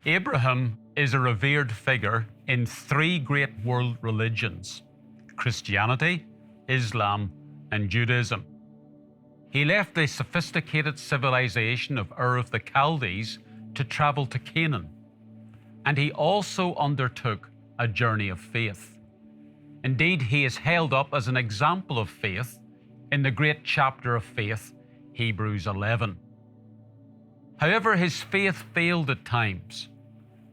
Abraham is a revered figure in three great world religions: Christianity, Islam, and Judaism. He left the sophisticated civilization of Ur of the Chaldees to travel to Canaan, and he also undertook a journey of faith. Indeed, he is held up as an example of faith in the great chapter of faith, Hebrews 11. However, his faith failed at times,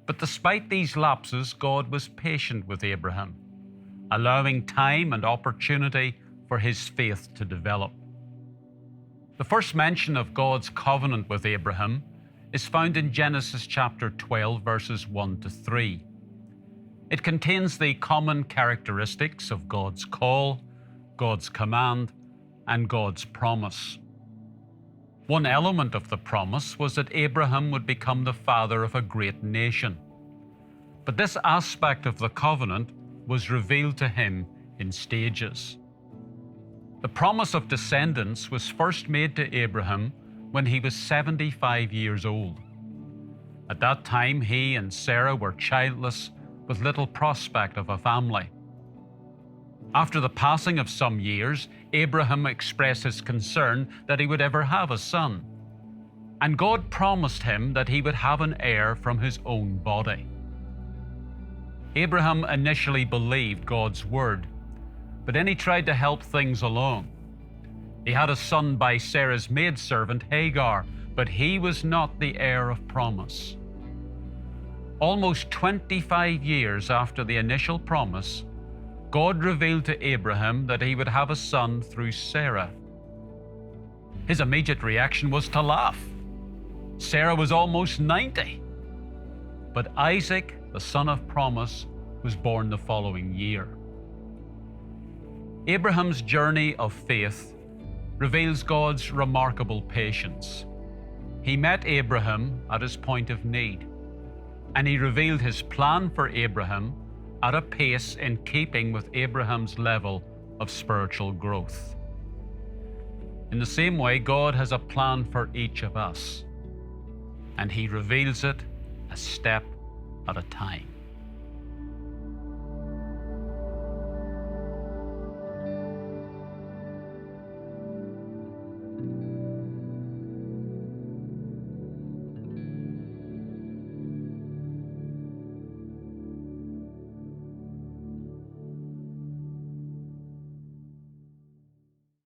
but despite these lapses, God was patient with Abraham, allowing time and opportunity for his faith to develop. The first mention of God's covenant with Abraham is found in Genesis chapter 12, verses 1 to 3. It contains the common characteristics of God's call, God's command, and God's promise. One element of the promise was that Abraham would become the father of a great nation. But this aspect of the covenant was revealed to him in stages. The promise of descendants was first made to Abraham when he was 75 years old. At that time, he and Sarah were childless with little prospect of a family. After the passing of some years, Abraham expressed his concern that he would ever have a son, and God promised him that he would have an heir from his own body. Abraham initially believed God's word, but then he tried to help things along. He had a son by Sarah's maidservant Hagar, but he was not the heir of promise. Almost 25 years after the initial promise, God revealed to Abraham that he would have a son through Sarah. His immediate reaction was to laugh. Sarah was almost 90. But Isaac, the son of promise, was born the following year. Abraham's journey of faith reveals God's remarkable patience. He met Abraham at his point of need, and he revealed his plan for Abraham at a pace in keeping with Abraham's level of spiritual growth. In the same way, God has a plan for each of us, and he reveals it a step at a time.